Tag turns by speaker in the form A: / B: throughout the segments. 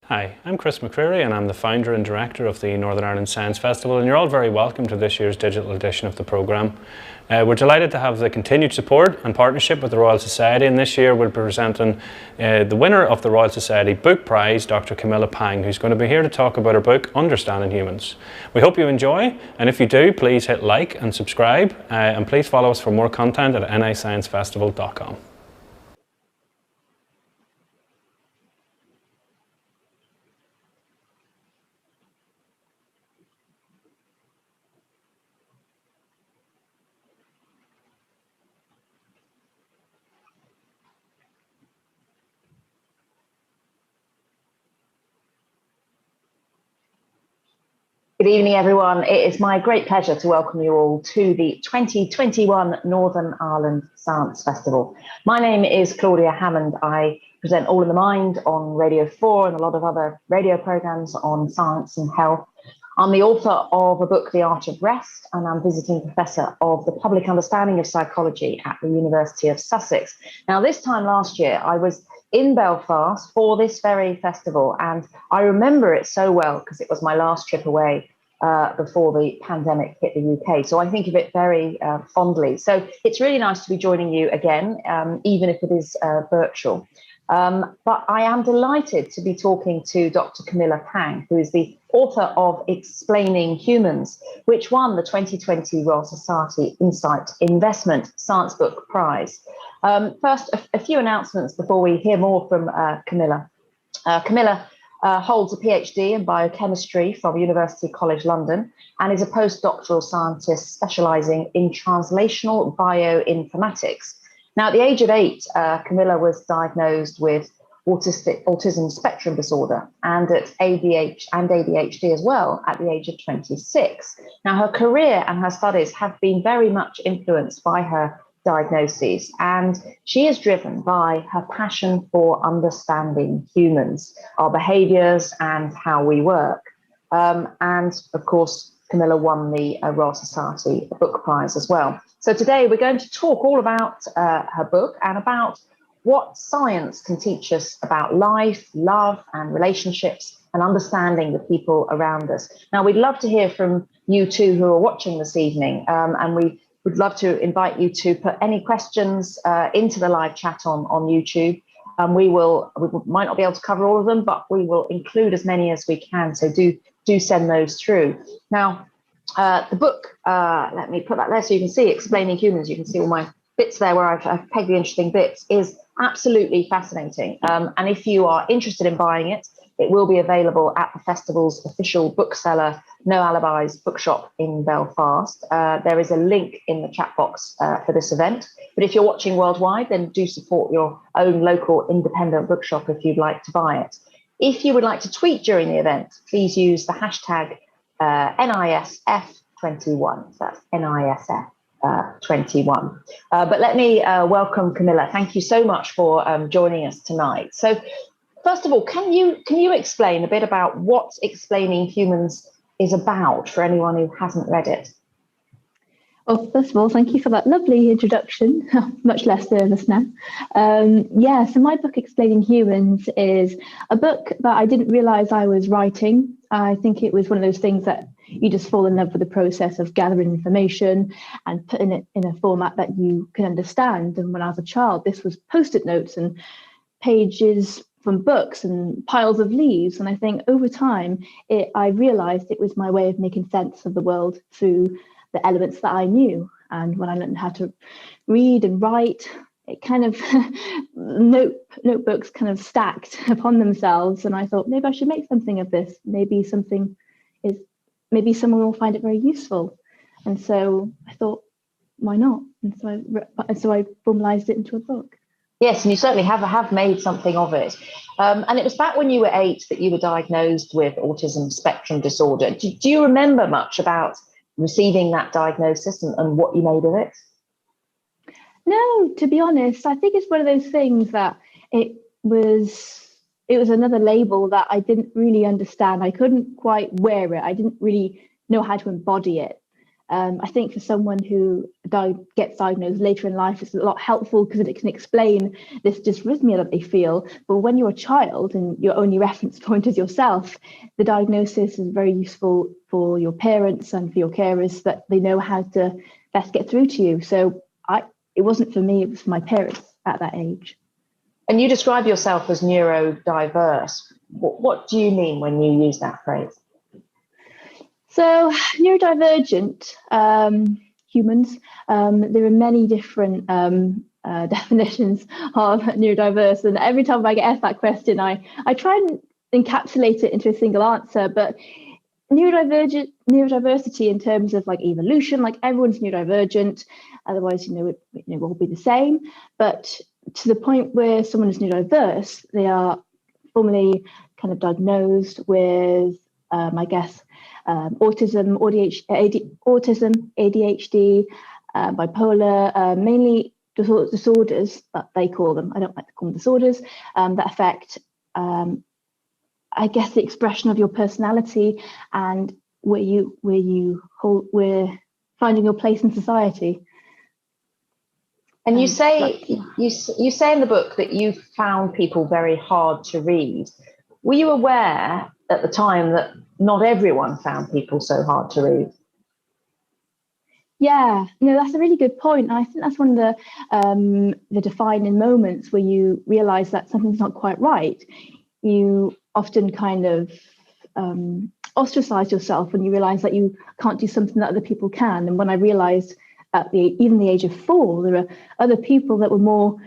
A: Hi, I'm Chris McCreary and I'm the founder and director of the Northern Ireland Science Festival, and you're all very welcome to this year's digital edition of the programme. We're delighted to have the continued support and partnership with the Royal Society, and this year we'll be presenting the winner of the Royal Society Book Prize, Dr. Camilla Pang, who's going to be here to talk about her book, Understanding Humans. We hope you enjoy, and if you do, please hit like and subscribe, and please follow us for more content at nisciencefestival.com.
B: Good evening, everyone. It is my great pleasure to welcome you all to the 2021 Northern Ireland Science Festival. My name is Claudia Hammond. I present All in the Mind on Radio 4 and a lot of other radio programmes on science and health. I'm the author of a book, The Art of Rest, and I'm visiting professor of the public understanding of psychology at the University of Sussex. Now, this time last year, I was in Belfast for this very festival, and I remember it so well because it was my last trip away before the pandemic hit the UK. So I think of it very fondly. So it's really nice to be joining you again, even if it is virtual. But I am delighted to be talking to Dr. Camilla Pang, who is the author of Explaining Humans, which won the 2020 Royal Society Insight Investment Science Book Prize. First, a few announcements before we hear more from Camilla. Camilla holds a PhD in biochemistry from University College London and is a postdoctoral scientist specialising in translational bioinformatics. Now, at the age of 8, Camilla was diagnosed with Autism Spectrum Disorder and ADHD as well at the age of 26. Now, her career and her studies have been very much influenced by her diagnoses, and she is driven by her passion for understanding humans, our behaviours and how we work. And of course, Camilla won the Royal Society Book Prize as well. So today we're going to talk all about her book and about what science can teach us about life, love and relationships and understanding the people around us. Now, we'd love to hear from you two who are watching this evening, and we would love to invite you to put any questions into the live chat on YouTube. We might not be able to cover all of them, but we will include as many as we can. So do send those through. Now, the book, let me put that there so you can see Explaining Humans. You can see all my bits there where I've pegged the interesting bits, is absolutely fascinating. And if you are interested in buying it, it will be available at the festival's official bookseller, No Alibis bookshop in Belfast. There is a link in the chat box for this event. But if you're watching worldwide, then do support your own local independent bookshop if you'd like to buy it. If you would like to tweet during the event, please use the hashtag NISF21. So that's NISF21. But let me welcome Camilla. Thank you so much for joining us tonight. So first of all, can you explain a bit about what Explaining Humans is about for anyone who hasn't read it?
C: Well, first of all, thank you for that lovely introduction. Much less nervous now. So my book, Explaining Humans, is a book that I didn't realise I was writing. I think it was one of those things that you just fall in love with the process of gathering information and putting it in a format that you can understand. And when I was a child, this was Post-it notes and pages from books and piles of leaves. And I think over time, I realised it was my way of making sense of the world through the elements that I knew. And when I learned how to read and write, it kind of notebooks kind of stacked upon themselves. And I thought, maybe I should make something of this. Maybe someone will find it very useful. And so I thought, why not? And so I formalized it into a book.
B: Yes, and you certainly have made something of it. And it was back when you were 8 that you were diagnosed with Autism Spectrum Disorder. Do you remember much about receiving that diagnosis and what you made of it?
C: No, to be honest, I think it's one of those things that it was another label that I didn't really understand. I couldn't quite wear it. I didn't really know how to embody it. I think for someone who gets diagnosed later in life, it's a lot helpful because it can explain this dysrhythmia that they feel. But when you're a child and your only reference point is yourself, the diagnosis is very useful for your parents and for your carers, that they know how to best get through to you. So it wasn't for me, it was for my parents at that age.
B: And you describe yourself as neurodiverse. What do you mean when you use that phrase?
C: So neurodivergent humans, there are many different definitions of neurodiverse, and every time I get asked that question, I try and encapsulate it into a single answer. But neurodiversity in terms of like evolution, like everyone's neurodivergent, otherwise it will all be the same. But to the point where someone is neurodiverse, they are formally kind of diagnosed with autism, ADHD, bipolar, mainly disorders that they call them. I don't like to call them disorders, that affect, the expression of your personality and where finding your place in society.
B: And you say in the book that you found people very hard to read. Were you aware at the time that not everyone found people so hard to read?
C: Yeah, no, that's a really good point. And I think that's one of the defining moments where you realise that something's not quite right. You often kind of ostracise yourself when you realise that you can't do something that other people can. And when I realised at even the age of 4, there are other people that were more,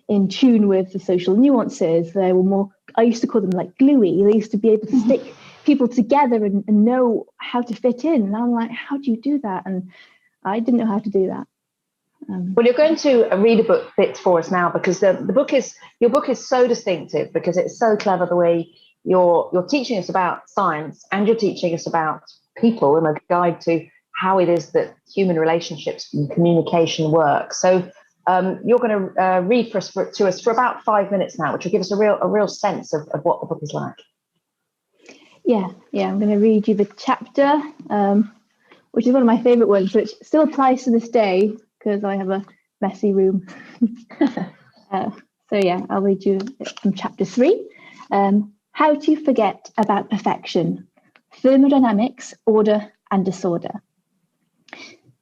C: in tune with the social nuances. They were more, I used to call them like gluey. They used to be able to stick people together and know how to fit in. And I'm like, how do you do that? And I didn't know how to do that.
B: Well, you're going to read a bit for us now, because your book is so distinctive, because it's so clever the way you're teaching us about science and you're teaching us about people and a guide to how it is that human relationships and communication work. So you're going to read to us for about 5 minutes now, which will give us a real sense of what the book is like.
C: Yeah, I'm going to read you the chapter, which is one of my favourite ones, which still applies to this day because I have a messy room. I'll read you from chapter 3. How to forget about perfection, thermodynamics, order and disorder.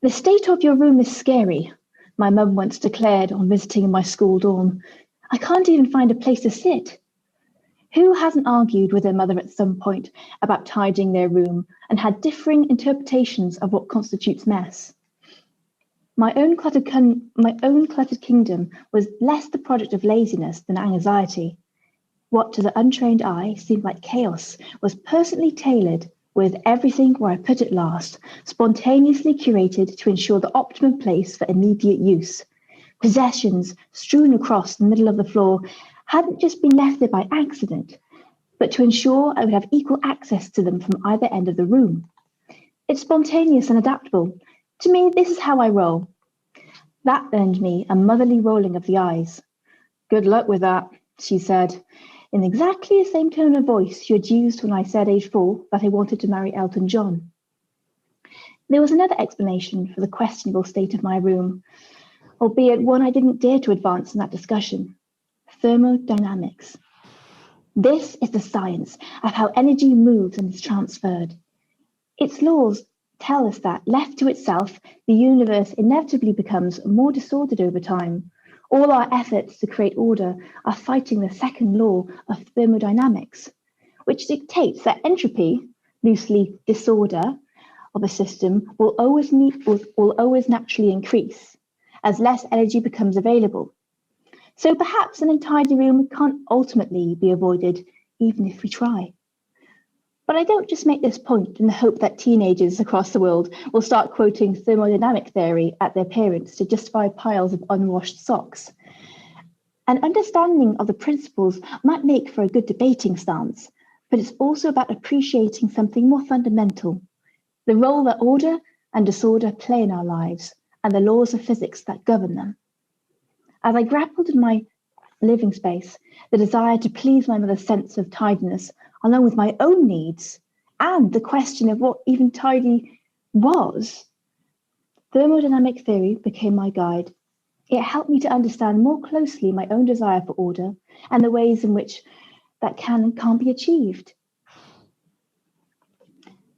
C: The state of your room is scary, my mum once declared on visiting in my school dorm. I can't even find a place to sit. Who hasn't argued with their mother at some point about tidying their room and had differing interpretations of what constitutes mess? My own cluttered kingdom was less the product of laziness than anxiety. What to the untrained eye seemed like chaos was personally tailored, with everything where I put it last, spontaneously curated to ensure the optimum place for immediate use. Possessions strewn across the middle of the floor hadn't just been left there by accident, but to ensure I would have equal access to them from either end of the room. It's spontaneous and adaptable. To me, this is how I roll. That earned me a motherly rolling of the eyes. Good luck with that, she said, in exactly the same tone of voice she had used when I said age 4 that I wanted to marry Elton John. There was another explanation for the questionable state of my room, albeit one I didn't dare to advance in that discussion. Thermodynamics. This is the science of how energy moves and is transferred. Its laws tell us that, left to itself, the universe inevitably becomes more disordered over time. All our efforts to create order are fighting the second law of thermodynamics, which dictates that entropy, loosely disorder, of a system will always naturally increase as less energy becomes available. So perhaps an untidy room can't ultimately be avoided, even if we try. But I don't just make this point in the hope that teenagers across the world will start quoting thermodynamic theory at their parents to justify piles of unwashed socks. An understanding of the principles might make for a good debating stance, but it's also about appreciating something more fundamental, the role that order and disorder play in our lives and the laws of physics that govern them. As I grappled in my living space, the desire to please my mother's sense of tidiness, along with my own needs, and the question of what even tidy was thermodynamic theory became my guide. It helped me to understand more closely my own desire for order and the ways in which that can and can't be achieved.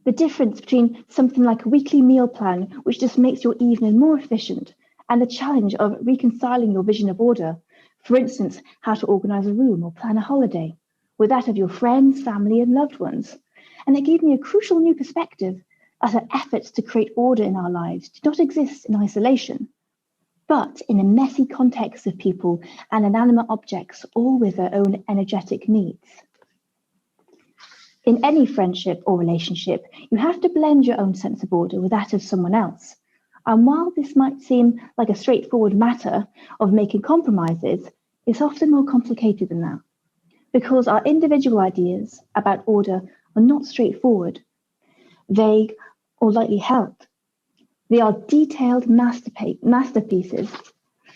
C: The difference between something like a weekly meal plan, which just makes your evening more efficient, and the challenge of reconciling your vision of order, for instance, how to organise a room or plan a holiday, with that of your friends, family and loved ones. And it gave me a crucial new perspective that our efforts to create order in our lives do not exist in isolation, but in a messy context of people and inanimate objects, all with their own energetic needs. In any friendship or relationship, you have to blend your own sense of order with that of someone else. And while this might seem like a straightforward matter of making compromises, it's often more complicated than that, because our individual ideas about order are not straightforward, vague, or lightly held. They are detailed masterpieces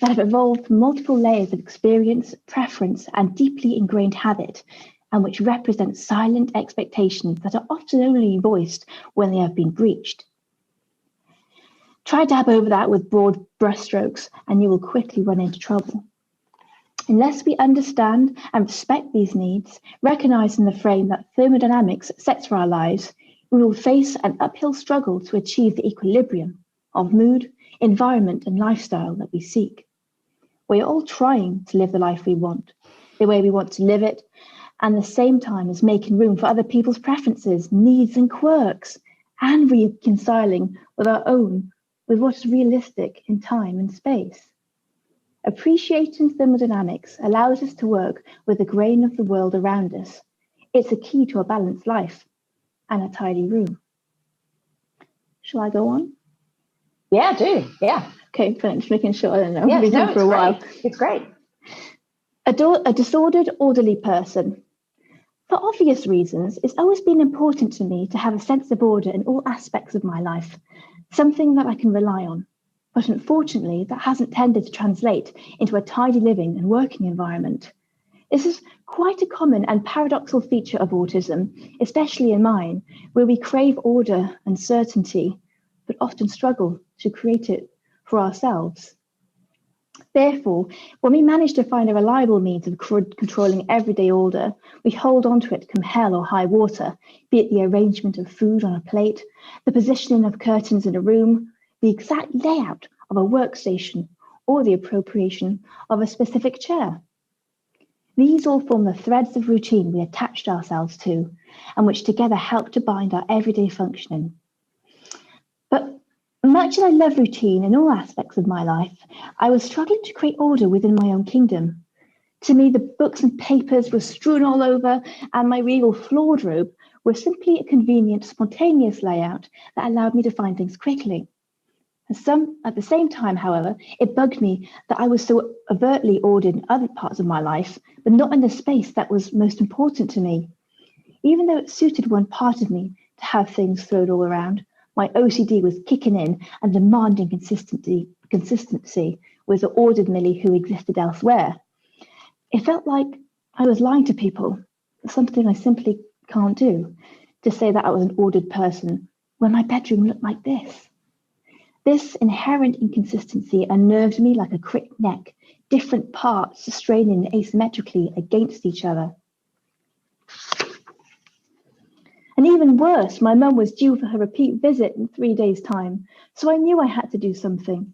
C: that have evolved from multiple layers of experience, preference, and deeply ingrained habit, and which represent silent expectations that are often only voiced when they have been breached. Try dab over that with broad brushstrokes, and you will quickly run into trouble. Unless we understand and respect these needs, recognizing the frame that thermodynamics sets for our lives, we will face an uphill struggle to achieve the equilibrium of mood, environment, and lifestyle that we seek. We are all trying to live the life we want, the way we want to live it, and at the same time as making room for other people's preferences, needs, and quirks, and reconciling with our own, with what is realistic in time and space. Appreciating thermodynamics allows us to work with the grain of the world around us. It's a key to a balanced life and a tidy room. Shall I go on?
B: Yeah, do. Yeah.
C: Okay, thanks. Making sure. I don't know.
B: Yes,
C: We've been for a while.
B: It's great.
C: A disordered, orderly person. For obvious reasons, it's always been important to me to have a sense of order in all aspects of my life, something that I can rely on. But unfortunately, that hasn't tended to translate into a tidy living and working environment. This is quite a common and paradoxical feature of autism, especially in mine, where we crave order and certainty, but often struggle to create it for ourselves. Therefore, when we manage to find a reliable means of controlling everyday order, we hold on to it come hell or high water, be it the arrangement of food on a plate, the positioning of curtains in a room, the exact layout of a workstation, or the appropriation of a specific chair. These all form the threads of routine we attached ourselves to, and which together help to bind our everyday functioning. But much as I love routine in all aspects of my life, I was struggling to create order within my own kingdom. To me, the books and papers were strewn all over, and my regal floor robe was simply a convenient, spontaneous layout that allowed me to find things quickly. At the same time, however, it bugged me that I was so overtly ordered in other parts of my life, but not in the space that was most important to me. Even though it suited one part of me to have things thrown all around, my OCD was kicking in and demanding consistency with the ordered Millie who existed elsewhere. It felt like I was lying to people, something I simply can't do, to say that I was an ordered person when my bedroom looked like this. This inherent inconsistency unnerved me like a crick neck, different parts straining asymmetrically against each other. And even worse, my mum was due for her repeat visit in 3 days' time, so I knew I had to do something.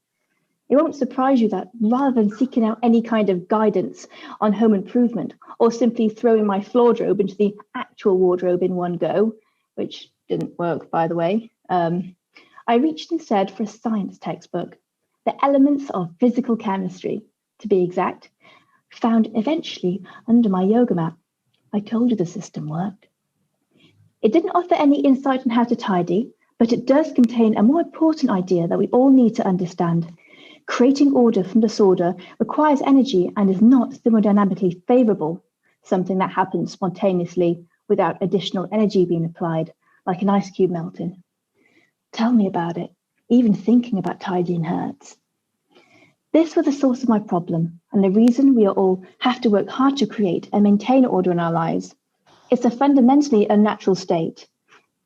C: It won't surprise you that rather than seeking out any kind of guidance on home improvement or simply throwing my floor robe into the actual wardrobe in one go, which didn't work, by the way, I reached instead for a science textbook, The Elements of Physical Chemistry, to be exact, found eventually under my yoga mat. I told you the system worked. It didn't offer any insight on how to tidy, but it does contain a more important idea that we all need to understand. Creating order from disorder requires energy and is not thermodynamically favourable, something that happens spontaneously without additional energy being applied, like an ice cube melting. Tell me about it. Even thinking about tidying hurts. This was the source of my problem, and the reason we all have to work hard to create and maintain order in our lives. It's a fundamentally unnatural state.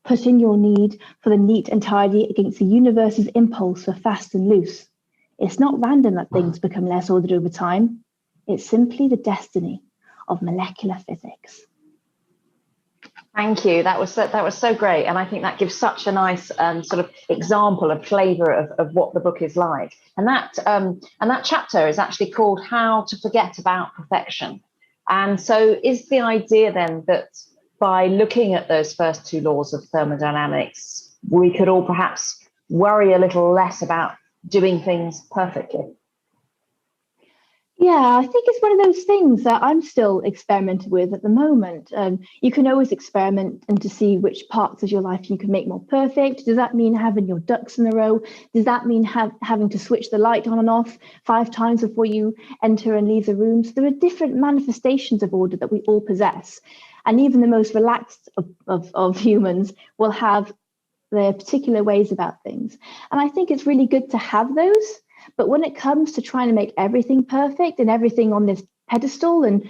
C: putting your need for the neat and tidy against the universe's impulse for fast and loose. It's not random that things become less ordered over time. It's simply the destiny of molecular physics.
B: Thank you. That was so great, and I think that gives such a nice sort of example, a flavour of what the book is like. And that chapter is actually called "How to Forget About Perfection." And so, is the idea then that by looking at those first two laws of thermodynamics, we could all perhaps worry a little less about doing things perfectly?
C: Yeah, I think it's one of those things that I'm still experimenting with at the moment. You can always experiment and to see which parts of your life you can make more perfect. Does that mean having your ducks in a row? Does that mean having to switch the light on and off 5 times before you enter and leave the room? So there are different manifestations of order that we all possess. And even the most relaxed of humans will have their particular ways about things. And I think it's really good to have those. But when it comes to trying to make everything perfect and everything on this pedestal, and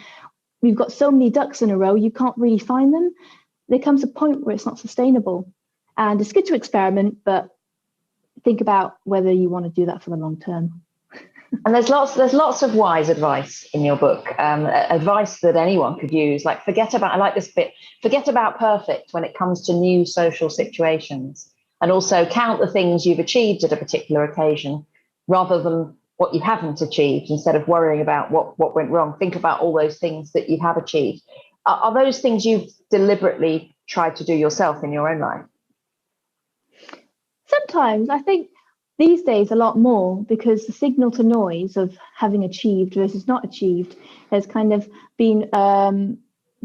C: we've got so many ducks in a row, you can't really find them, there comes a point where it's not sustainable. And it's good to experiment, but think about whether you want to do that for the long term.
B: And there's lots of wise advice in your book, advice that anyone could use, like I like this bit, forget about perfect when it comes to new social situations, and also count the things you've achieved at a particular occasion rather than what you haven't achieved. Instead of worrying about what went wrong, think about all those things that you have achieved. Are those things you've deliberately tried to do yourself in your own life?
C: Sometimes. I think these days a lot more, because the signal to noise of having achieved versus not achieved has kind of been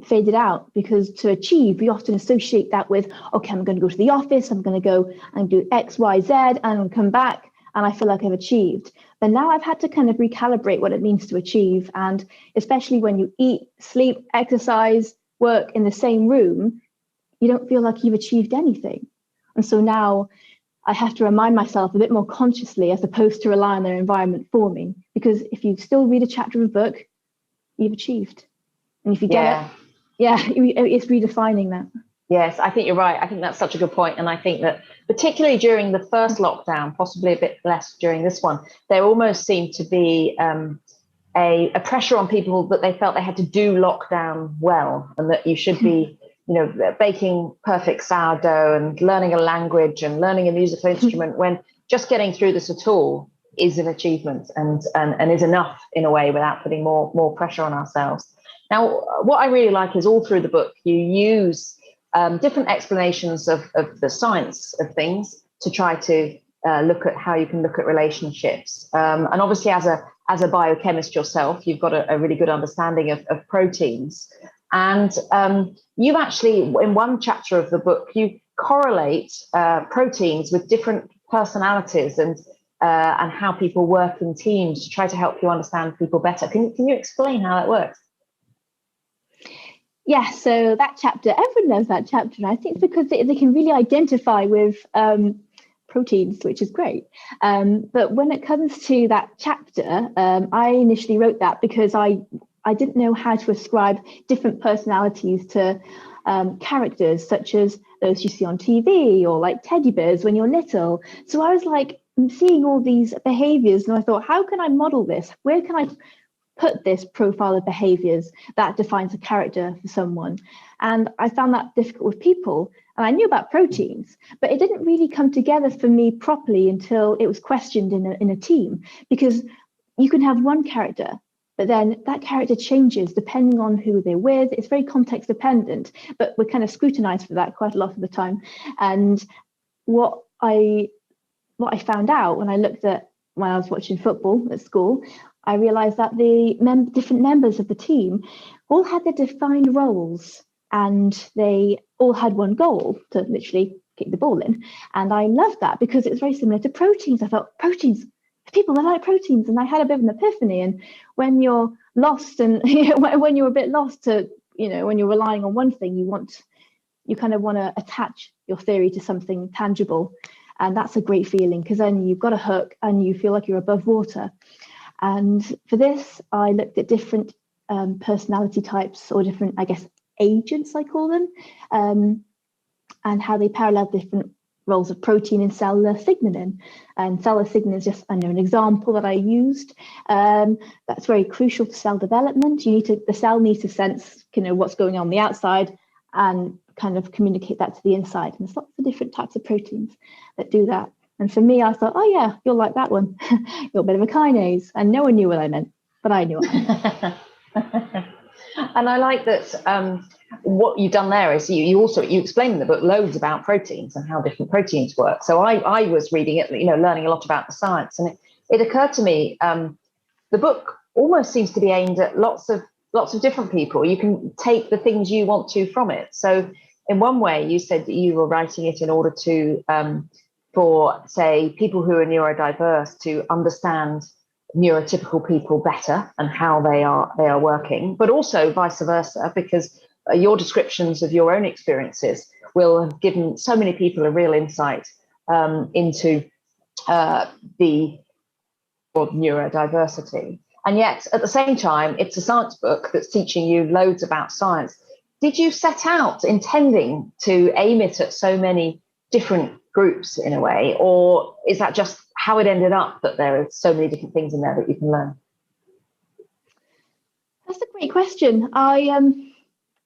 C: faded out, because to achieve, we often associate that with, okay, I'm going to go to the office, I'm going to go and do X, Y, Z, and I'll come back and I feel like I've achieved. But now I've had to kind of recalibrate what it means to achieve. And especially when you eat, sleep, exercise, work in the same room, you don't feel like you've achieved anything. And so now I have to remind myself a bit more consciously, as opposed to rely on their environment for me. Because if you still read a chapter of a book, you've achieved. And if you get it, it's redefining that.
B: Yes, I think you're right. I think that's such a good point. And I think that particularly during the first lockdown, possibly a bit less during this one, there almost seemed to be a pressure on people that they felt they had to do lockdown well, and that you should be, baking perfect sourdough and learning a language and learning a musical instrument, when just getting through this at all is an achievement and is enough in a way, without putting more pressure on ourselves. Now, what I really like is all through the book, you use different explanations of the science of things to try to look at how you can look at relationships. And obviously, as a biochemist yourself, you've got a really good understanding of proteins. And you've actually, in one chapter of the book, you correlate proteins with different personalities and how people work in teams to try to help you understand people better. Can you explain how that works?
C: Yeah, so that chapter, everyone knows that chapter. And I think it's because they can really identify with proteins, which is great. But when it comes to that chapter, I initially wrote that because I didn't know how to ascribe different personalities to characters, such as those you see on TV or like teddy bears when you're little. So I was like seeing all these behaviors, and I thought, how can I model this? Where can I put this profile of behaviors that defines a character for someone? And I found that difficult with people. And I knew about proteins, but it didn't really come together for me properly until it was questioned in a team, because you can have one character, but then that character changes depending on who they're with. It's very context dependent, but we're kind of scrutinized for that quite a lot of the time. And what I found out when I was watching football at school, I realized that the different members of the team all had their defined roles, and they all had one goal, to literally kick the ball in. And I loved that because it was very similar to proteins. I thought, proteins, people that like proteins. And I had a bit of an epiphany. And when you're lost and when you're a bit lost to, when you're relying on one thing, you kind of want to attach your theory to something tangible. And that's a great feeling, because then you've got a hook and you feel like you're above water. And for this, I looked at different personality types, or different, I guess, agents, I call them. and how they parallel different roles of protein in cellular signaling. And cellular signaling is just an example that I used. That's very crucial to cell development. The cell needs to sense what's going on the outside and kind of communicate that to the inside. And there's lots of different types of proteins that do that. And for me, I thought, oh yeah, you'll like that one. You're a bit of a kinase. And no one knew what I meant, but I knew what I meant.
B: And I like that what you've done there is you explain in the book loads about proteins and how different proteins work. So I was reading it, learning a lot about the science, and it occurred to me the book almost seems to be aimed at lots of different people. You can take the things you want to from it. So in one way, you said that you were writing it in order to for, say, people who are neurodiverse to understand neurotypical people better and how they are working, but also vice versa, because your descriptions of your own experiences will have given so many people a real insight into the neurodiversity. And yet, at the same time, it's a science book that's teaching you loads about science. Did you set out intending to aim it at so many different groups in a way, or is that just how it ended up that there are so many different things in there that you can learn?
C: That's a great question.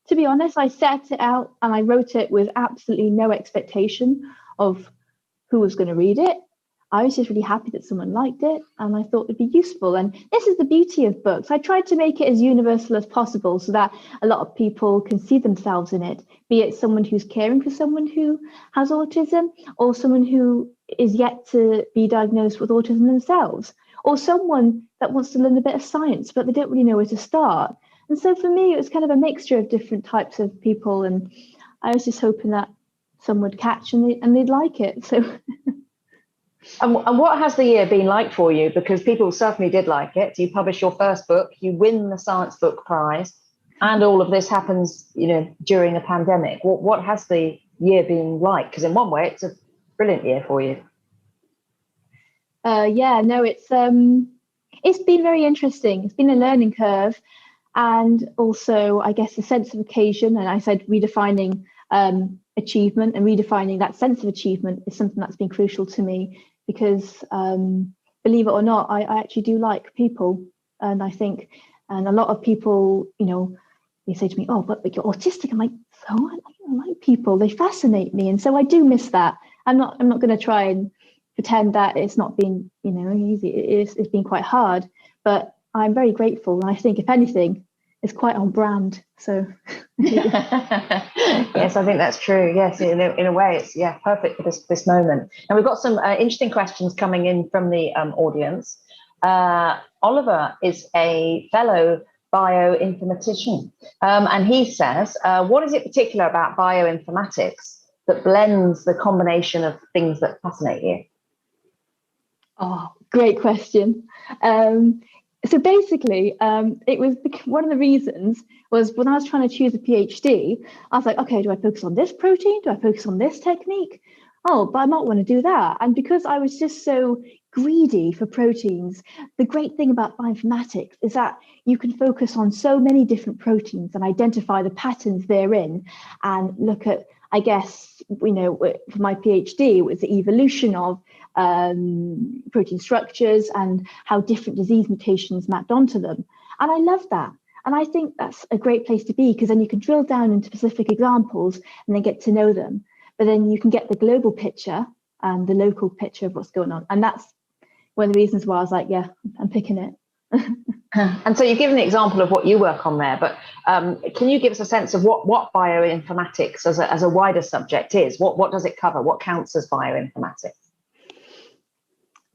C: To be honest, I set it out and I wrote it with absolutely no expectation of who was going to read it. I was just really happy that someone liked it and I thought it'd be useful. And this is the beauty of books. I tried to make it as universal as possible so that a lot of people can see themselves in it, be it someone who's caring for someone who has autism, or someone who is yet to be diagnosed with autism themselves, or someone that wants to learn a bit of science, but they don't really know where to start. And so for me, it was kind of a mixture of different types of people. And I was just hoping that some would catch and they'd like it. So.
B: And what has the year been like for you? Because people certainly did like it. You publish your first book, you win the Science Book Prize, and all of this happens, during a pandemic. What has the year been like? Because in one way, it's a brilliant year for you.
C: It's been very interesting. It's been a learning curve, and also, I guess, a sense of occasion. And I said redefining achievement and redefining that sense of achievement is something that's been crucial to me. Because believe it or not, I actually do like people. And I think, and a lot of people, they say to me, oh, but you're autistic. I'm like, so I like people. They fascinate me. And so I do miss that. I'm not going to try and pretend that it's not been, easy. It's been quite hard, but I'm very grateful. And I think, if anything, it's quite on brand. So
B: yes, I think that's true. Yes, in a way, it's perfect for this moment. And we've got some interesting questions coming in from the audience. Oliver is a fellow bioinformatician, and he says, what is it particular about bioinformatics that blends the combination of things that fascinate you?
C: Oh, great question. So basically, it was one of the reasons was when I was trying to choose a PhD, I was like, okay, do I focus on this protein? Do I focus on this technique? Oh, but I might want to do that. And because I was just so greedy for proteins, the great thing about bioinformatics is that you can focus on so many different proteins and identify the patterns therein and look at, I guess, for my PhD, it was the evolution of protein structures and how different disease mutations mapped onto them. And I love that. And I think that's a great place to be, because then you can drill down into specific examples and then get to know them. But then you can get the global picture and the local picture of what's going on. And that's one of the reasons why I was like, yeah, I'm picking it.
B: And so you've given an example of what you work on there, but can you give us a sense of what bioinformatics as a wider subject is? What does it cover? What counts as bioinformatics?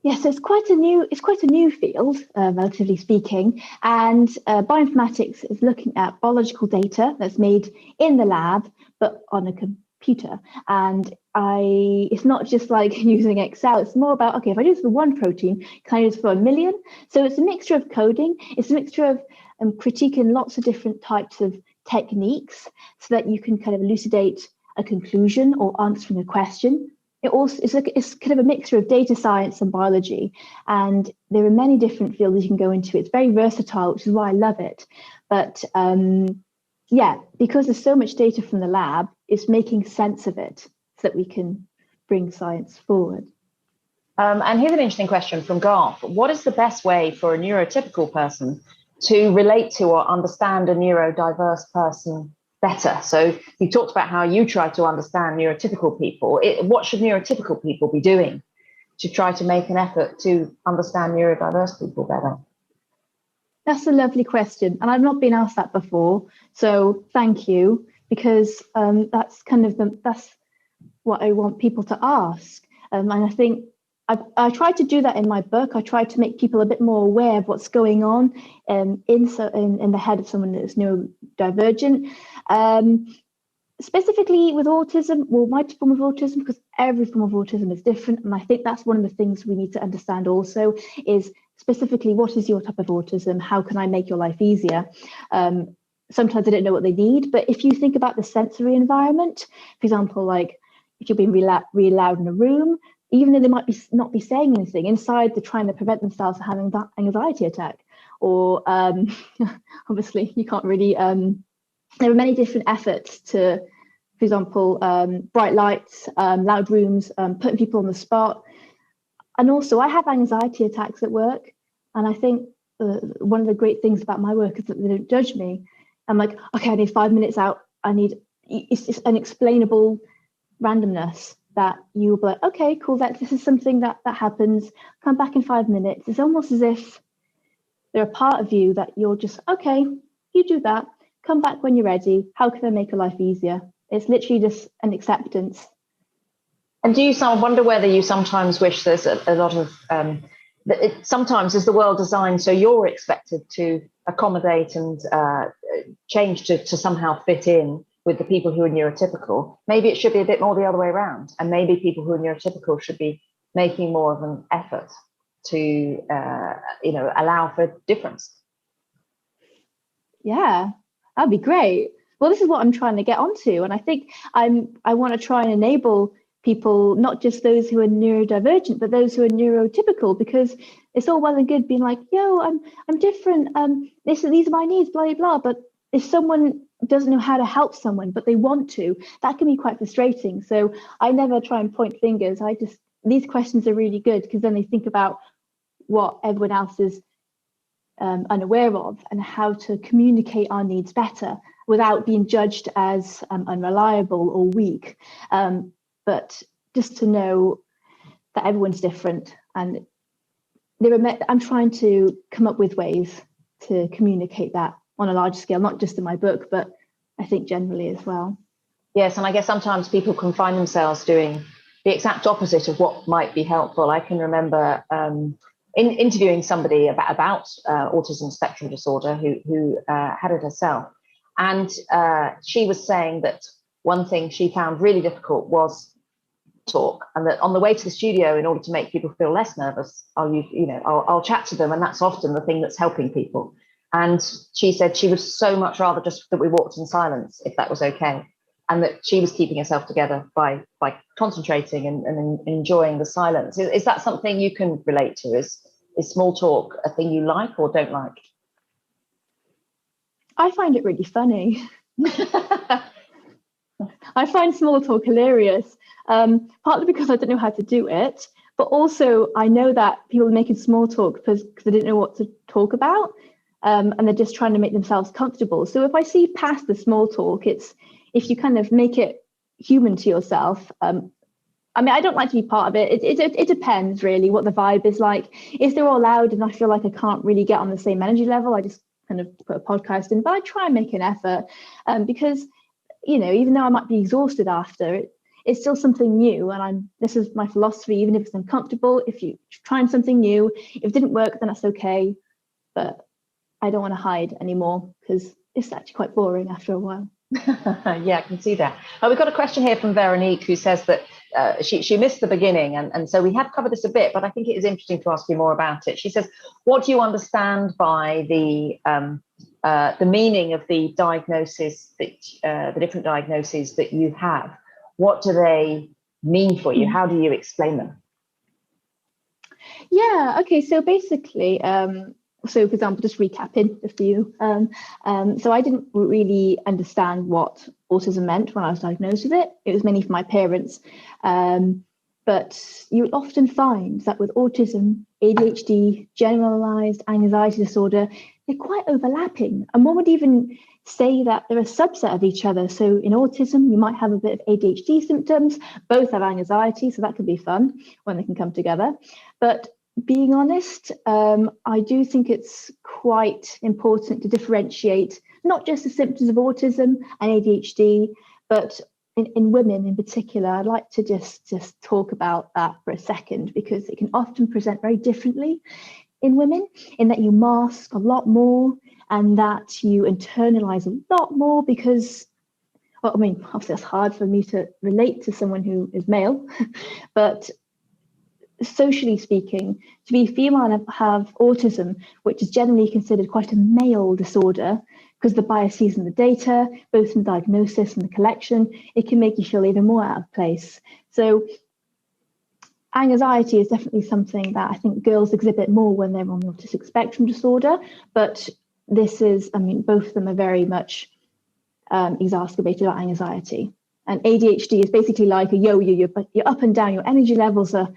C: Yes, it's quite a new field, relatively speaking, and bioinformatics is looking at biological data that's made in the lab, but on a computer. And it's not just like using Excel. It's more about, okay, if I do this for one protein, can I do this for 1 million? So it's a mixture of coding. It's a mixture of critiquing lots of different types of techniques so that you can kind of elucidate a conclusion or answering a question. It's kind of a mixture of data science and biology, and there are many different fields you can go into. It's very versatile, which is why I love it. But because there's so much data from the lab, it's making sense of it so that we can bring science forward.
B: And here's an interesting question from Garth. What is the best way for a neurotypical person to relate to or understand a neurodiverse person better? So you talked about how you try to understand neurotypical people. What should neurotypical people be doing to try to make an effort to understand neurodiverse people better?
C: That's a lovely question, and I've not been asked that before. So thank you, because that's kind of that's what I want people to ask. And I think I tried to do that in my book. I tried to make people a bit more aware of what's going on in the head of someone that's neurodivergent. Specifically with autism, well, my form of autism, because every form of autism is different. And I think that's one of the things we need to understand also is specifically, what is your type of autism? How can I make your life easier? Sometimes I don't know what they need, but if you think about the sensory environment, for example, like if you're being really loud in a room, even though they might not be saying anything, inside they're trying to prevent themselves from having that anxiety attack. Or obviously you can't really, there are many different efforts to, for example, bright lights, loud rooms, putting people on the spot. And also I have anxiety attacks at work. And I think one of the great things about my work is that they don't judge me. I'm like, okay, I need 5 minutes out. It's unexplainable randomness that you'll be like, okay, cool, this is something that happens. Come back in 5 minutes. It's almost as if they're a part of you that you're just, okay, you do that. Come back when you're ready. How can I make your life easier? It's literally just an acceptance.
B: And do you wonder whether you sometimes wish there's a lot of, sometimes is the world designed so you're expected to accommodate and change to somehow fit in with the people who are neurotypical? Maybe it should be a bit more the other way around, and maybe people who are neurotypical should be making more of an effort to allow for difference.
C: Yeah, that'd be great. Well, this is what I'm trying to get onto, and I think I want to try and enable people, not just those who are neurodivergent, but those who are neurotypical, because it's all well and good being like, yo, I'm different, these are my needs, blah, blah, blah. But if someone doesn't know how to help someone, but they want to, that can be quite frustrating. So I never try and point fingers. These questions are really good, because then they think about what everyone else is unaware of and how to communicate our needs better without being judged as unreliable or weak. But just to know that everyone's different, and I'm trying to come up with ways to communicate that on a large scale, not just in my book, but I think generally as well.
B: Yes, and I guess sometimes people can find themselves doing the exact opposite of what might be helpful. I can remember in interviewing somebody about autism spectrum disorder who had it herself, and she was saying that one thing she found really difficult was talk, and that on the way to the studio, in order to make people feel less nervous, I'll chat to them, and that's often the thing that's helping people. And she said she would so much rather just that we walked in silence, if that was okay, and that she was keeping herself together by concentrating and enjoying the silence. Is that something you can relate to? Is small talk a thing you like or don't like?
C: I find it really funny. I find small talk hilarious, partly because I don't know how to do it, but also I know that people are making small talk because they didn't know what to talk about, and they're just trying to make themselves comfortable. So if I see past the small talk, it's if you kind of make it human to yourself. I mean, I don't like to be part of it. It depends really what the vibe is like. If they're all loud and I feel like I can't really get on the same energy level, I just kind of put a podcast in, but I try and make an effort because, even though I might be exhausted after, it's still something new. And this is my philosophy, even if it's uncomfortable, if you're trying something new, if it didn't work, then that's okay. But I don't want to hide anymore because it's actually quite boring after a while.
B: Yeah, I can see that. We've got a question here from Veronique who says that she missed the beginning, and so we have covered this a bit, but I think it is interesting to ask you more about it. She says, what do you understand by the meaning of the diagnosis that the different diagnoses that you have? What do they mean for you? How do you explain them?
C: Yeah, okay, so basically, so for example, just recapping just for you. So I didn't really understand what autism meant when I was diagnosed with it. It was mainly for my parents. But you often find that with autism, ADHD, generalized anxiety disorder, they're quite overlapping. And one would even say that they're a subset of each other. So in autism, you might have a bit of ADHD symptoms, both have anxiety, so that can be fun when they can come together. But being honest, I do think it's quite important to differentiate not just the symptoms of autism and ADHD, but in women in particular. I'd like to just talk about that for a second, because it can often present very differently in women, in that you mask a lot more and that you internalize a lot more because, well, I mean, obviously it's hard for me to relate to someone who is male, but socially speaking, to be female and have autism, which is generally considered quite a male disorder, because the biases in the data, both in diagnosis and the collection, it can make you feel even more out of place. So anxiety is definitely something that I think girls exhibit more when they're on the autistic spectrum disorder, but this is, I mean, both of them are very much exacerbated by anxiety. And ADHD is basically like a yo-yo, you're up and down, your energy levels are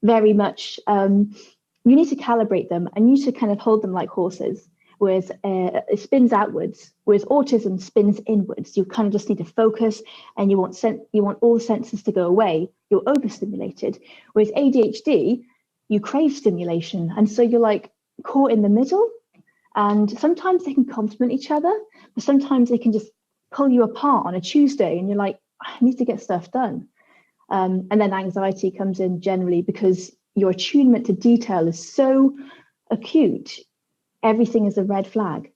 C: very much, you need to calibrate them and you need to kind of hold them like horses. Whereas it spins outwards, whereas autism spins inwards. You kind of just need to focus and you want all the senses to go away. You're overstimulated. Whereas ADHD, you crave stimulation. And so you're like caught in the middle. And sometimes they can complement each other, but sometimes they can just pull you apart on a Tuesday and you're like, I need to get stuff done. And then anxiety comes in generally because your attunement to detail is so acute. Everything is a red flag.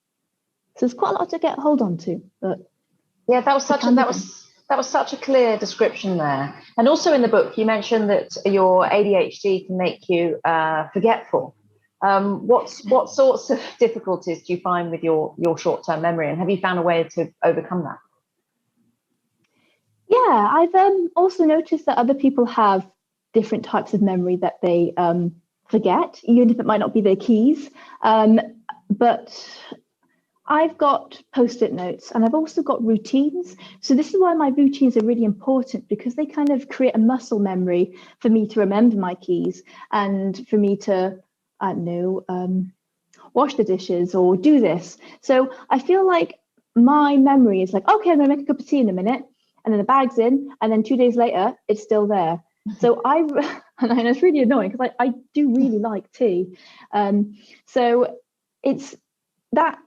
C: So it's quite a lot to get hold on to. But
B: yeah, that was such a clear description there. And also in the book, you mentioned that your ADHD can make you forgetful. What sorts of difficulties do you find with your short-term memory, and have you found a way to overcome that?
C: Yeah, I've also noticed that other people have different types of memory that they forget, even if it might not be their keys. But I've got post-it notes and I've also got routines. So this is why my routines are really important, because they kind of create a muscle memory for me to remember my keys and for me to, I don't know, wash the dishes or do this. So I feel like my memory is like, okay, I'm gonna make a cup of tea in a minute, and then the bag's in, and then 2 days later, it's still there. So and it's really annoying because I do really like tea. So it's that,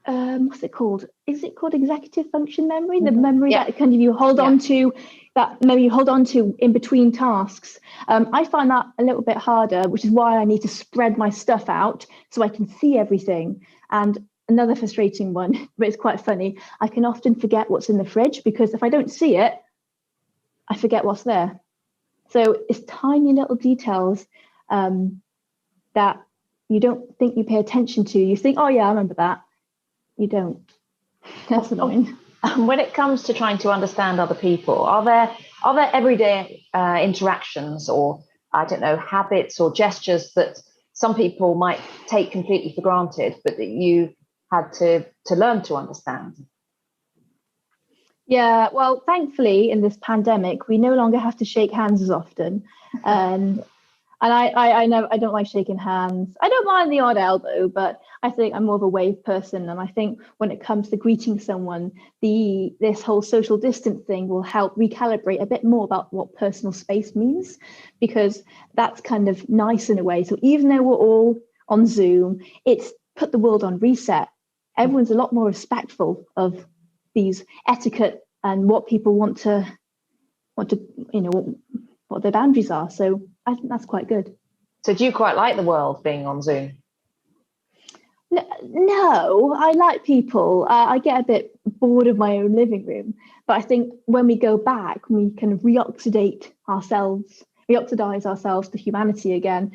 C: what's it called? Is it called executive function memory? The memory that kind of you hold on to, that memory you hold on to in between tasks. I find that a little bit harder, which is why I need to spread my stuff out so I can see everything. And another frustrating one, but it's quite funny, I can often forget what's in the fridge because if I don't see it, I forget what's there. So it's tiny little details that you don't think you pay attention to. You think, oh yeah, I remember that. You don't. That's annoying.
B: When it comes to trying to understand other people, are there everyday interactions or, I don't know, habits or gestures that some people might take completely for granted, but that you had to learn to understand?
C: Yeah, well, thankfully in this pandemic, we no longer have to shake hands as often. And I know I don't like shaking hands. I don't mind the odd elbow, but I think I'm more of a wave person. And I think when it comes to greeting someone, this whole social distance thing will help recalibrate a bit more about what personal space means, because that's kind of nice in a way. So even though we're all on Zoom, it's put the world on reset. Everyone's a lot more respectful of these etiquette and what people want to, you know, what their boundaries are. So I think that's quite good.
B: So do you quite like the world being on Zoom?
C: No, I like people. I get a bit bored of my own living room. But I think when we go back, we can reoxidize ourselves to humanity again.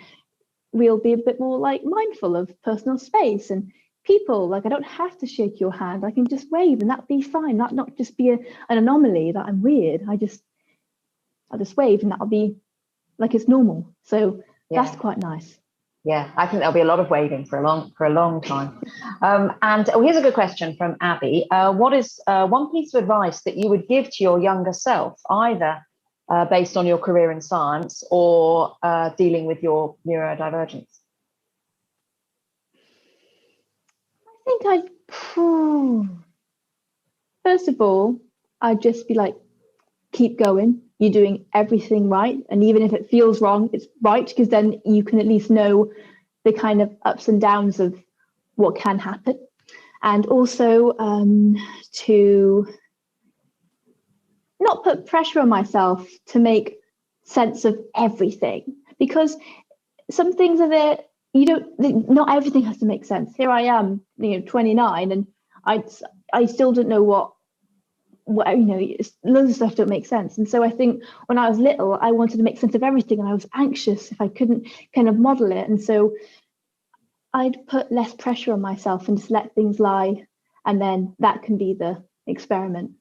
C: We'll be a bit more like mindful of personal space and people. Like, I don't have to shake your hand. I can just wave and that'd be fine. That not just be an anomaly that I'm weird. I'll just wave and that'll be like it's normal. So that's quite nice.
B: Yeah, I think there'll be a lot of waiting for a long time. Here's a good question from Abby. What is one piece of advice that you would give to your younger self, either based on your career in science or dealing with your neurodivergence?
C: I think first of all, I'd just be like, keep going. You're doing everything right. And even if it feels wrong, it's right, because then you can at least know the kind of ups and downs of what can happen. And also to not put pressure on myself to make sense of everything, because some things are there, not everything has to make sense. Here I am, 29, and I still don't know what loads of stuff don't make sense. And so I think when I was little, I wanted to make sense of everything, and I was anxious if I couldn't kind of model it. And so I'd put less pressure on myself and just let things lie, and then that can be the experiment.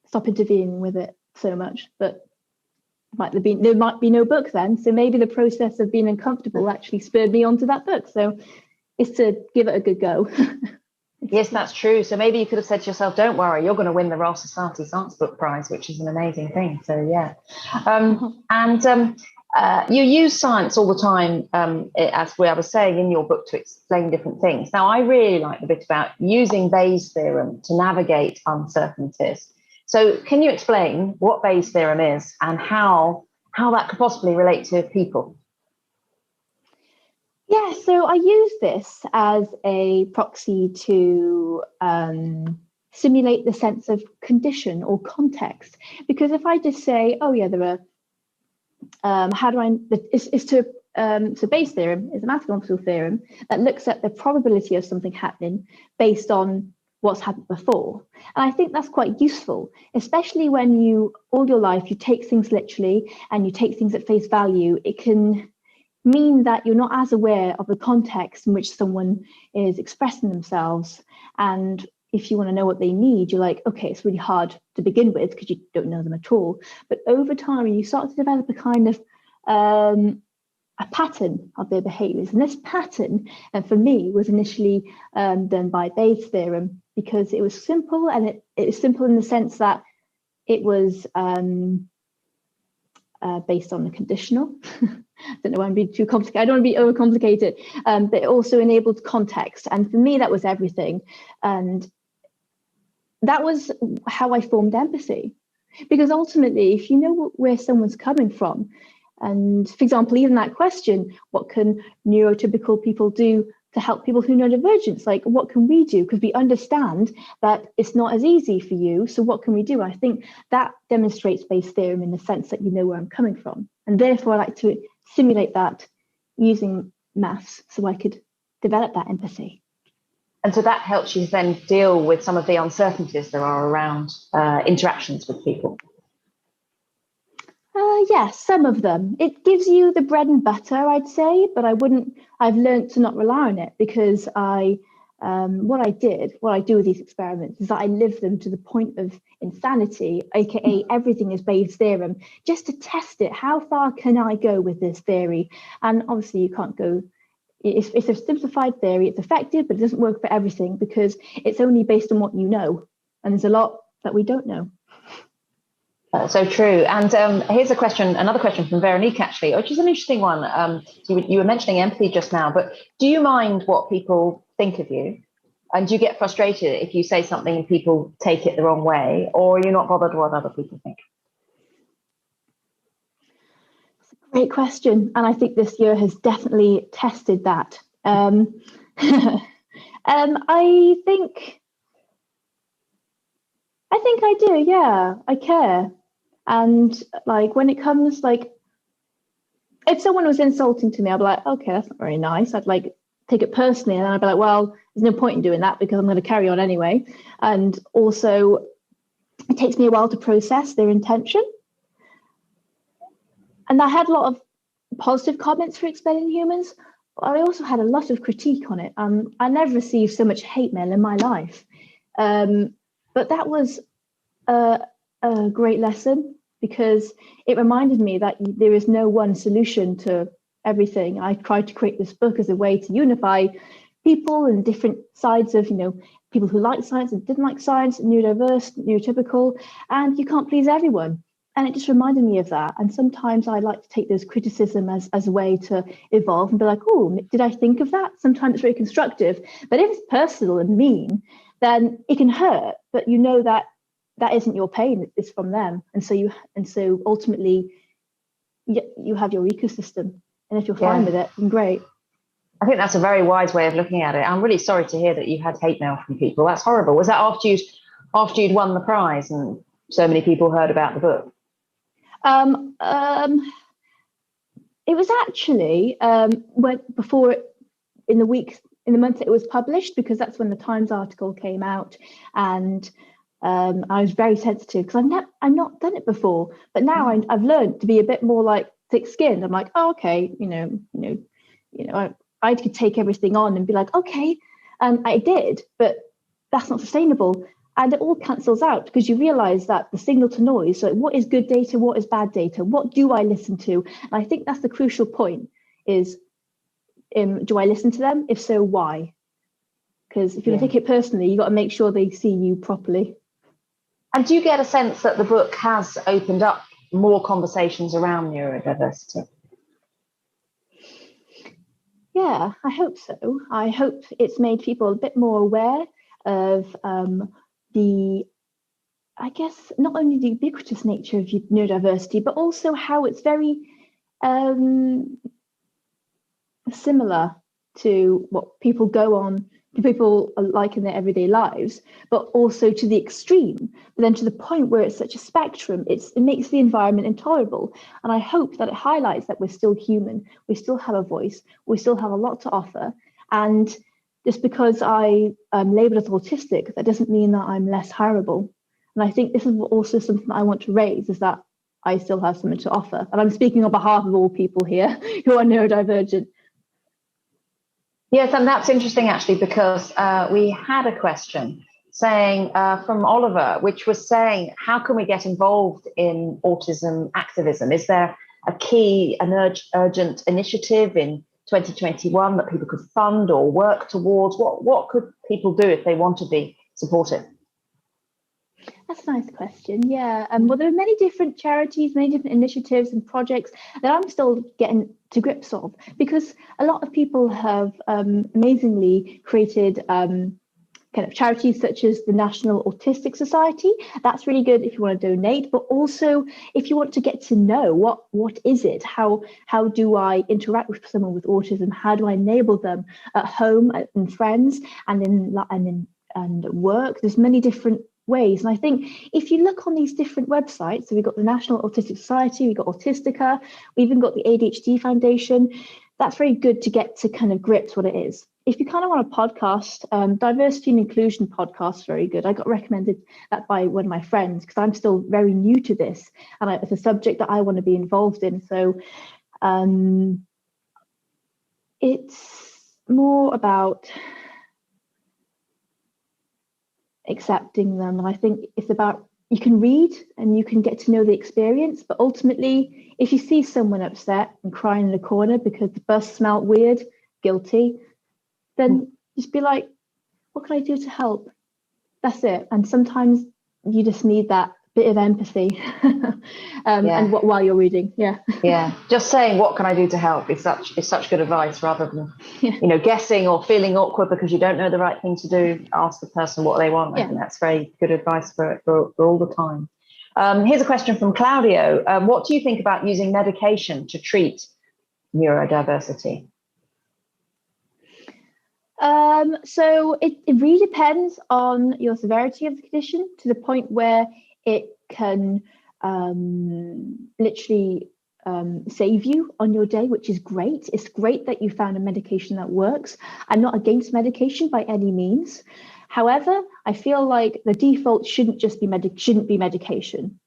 C: Stop intervening with it so much. But there might be no book then, so maybe the process of being uncomfortable actually spurred me onto that book. So it's to give it a good go.
B: Yes, that's true. So maybe you could have said to yourself, don't worry, you're going to win the Royal Society Science Book Prize, which is an amazing thing. So yeah. You use science all the time, as I was saying in your book, to explain different things. Now, I really like the bit about using Bayes' theorem to navigate uncertainties. So can you explain what Bayes' theorem is and how that could possibly relate to people?
C: Yeah, so I use this as a proxy to simulate the sense of condition or context. Because if I just say, oh yeah, there are, so Bayes' theorem is a mathematical theorem that looks at the probability of something happening based on what's happened before. And I think that's quite useful, especially when all your life, you take things literally and you take things at face value. It can mean that you're not as aware of the context in which someone is expressing themselves. And if you want to know what they need, you're like, okay, it's really hard to begin with because you don't know them at all. But over time, you start to develop a kind of a pattern of their behaviors. And this pattern, and for me, was initially done by Bayes' theorem, because it was simple, and it was simple in the sense that it was based on the conditional. I don't know why I'm being too complicated. I don't want to be overcomplicated, but it also enabled context. And for me, that was everything. And that was how I formed empathy. Because ultimately, if you know where someone's coming from, and for example, even that question, what can neurotypical people do to help people who are neurodivergent? Like, what can we do? Because we understand that it's not as easy for you. So what can we do? I think that demonstrates Bayes' theorem in the sense that you know where I'm coming from. And therefore, I like to simulate that using maths so I could develop that empathy.
B: And so that helps you then deal with some of the uncertainties there are around interactions with people.
C: Yes, some of them. It gives you the bread and butter, I'd say, but I've learned to not rely on it, because what I do with these experiments is that I live them to the point of insanity, aka everything is Bayes' theorem, just to test it. How far can I go with this theory? And obviously you can't go, it's a simplified theory, it's effective, but it doesn't work for everything because it's only based on what you know. And there's a lot that we don't know.
B: So true. And here's another question from Veronique, actually, which is an interesting one. You were mentioning empathy just now, but do you mind what people think of you? And do you get frustrated if you say something and people take it the wrong way, or are you not bothered what other people think?
C: It's a great question. And I think this year has definitely tested that. I think I do, yeah, I care. And like when it comes, like if someone was insulting to me, I'd be like, okay, that's not very nice. I'd like take it personally, and then I'd be like, well, there's no point in doing that because I'm going to carry on anyway. And also, it takes me a while to process their intention. And I had a lot of positive comments for Explaining Humans, but I also had a lot of critique on it. I never received so much hate mail in my life. But that was a great lesson, because it reminded me that there is no one solution to everything. I tried to create this book as a way to unify people and different sides of, people who like science and didn't like science, neurodiverse, neurotypical, and you can't please everyone. And it just reminded me of that. And sometimes I like to take those criticism as a way to evolve and be like, oh, did I think of that? Sometimes it's very constructive. But if it's personal and mean, then it can hurt. But you know that that isn't your pain, it's from them. And so ultimately, you have your ecosystem. And if you're fine with it, then great.
B: I think that's a very wise way of looking at it. I'm really sorry to hear that you had hate mail from people. That's horrible. Was that after you'd won the prize and so many people heard about the book?
C: It was actually in the month that it was published, because that's when the Times article came out, and I was very sensitive because I've not done it before. But now I've learned to be a bit more like thick-skinned. I'm like, oh, okay, I could take everything on and be like, okay, and I did, but that's not sustainable. And it all cancels out because you realize that the signal to noise, so what is good data, what is bad data, what do I listen to? And I think that's the crucial point is, do I listen to them? If so, why? Because if you take it personally, you got to make sure they see you properly.
B: And do you get a sense that the book has opened up more conversations around neurodiversity?
C: Yeah, I hope so. I hope it's made people a bit more aware of I guess, not only the ubiquitous nature of neurodiversity, but also how it's very similar to what people like in their everyday lives, but also to the extreme, but then to the point where it's such a spectrum, it makes the environment intolerable. And I hope that it highlights that we're still human, we still have a voice, we still have a lot to offer. And just because I am labelled as autistic, that doesn't mean that I'm less hireable. And I think this is also something that I want to raise, is that I still have something to offer. And I'm speaking on behalf of all people here who are neurodivergent.
B: Yes, and that's interesting actually, because we had a question saying from Oliver, which was saying, how can we get involved in autism activism? Is there an urgent initiative in 2021 that people could fund or work towards? What could people do if they want to be supportive?
C: That's a nice question. Yeah. Well, there are many different charities, many different initiatives and projects that I'm still getting to grips of, because a lot of people have amazingly created kind of charities such as the National Autistic Society. That's really good if you want to donate, but also if you want to get to know what is it, how do I interact with someone with autism, how do I enable them at home and friends and work. There's many different ways, and I think if you look on these different websites, so we've got the National Autistic Society, we've got Autistica, we even got the ADHD Foundation. That's very good to get to kind of grips what it is. If you kind of want a podcast, diversity and inclusion podcast is very good. I got recommended that by one of my friends because I'm still very new to this, and it's a subject that I want to be involved in. So it's more about accepting them, and I think it's about, you can read and you can get to know the experience, but ultimately if you see someone upset and crying in a corner because the bus smelled weird, guilty, then just be like, what can I do to help? That's it. And sometimes you just need that bit of empathy and while you're reading. Just saying what can I do to help is such good advice, rather than guessing or feeling awkward because you don't know the right thing to do. Ask the person what they want. I think that's very good advice for all the time. Here's a question from Claudio. What do you think about using medication to treat neurodiversity? So it really depends on your severity of the condition, to the point where it can literally save you on your day, which is great. It's great that you found a medication that works. I'm not against medication by any means. However, I feel like the default shouldn't be medication,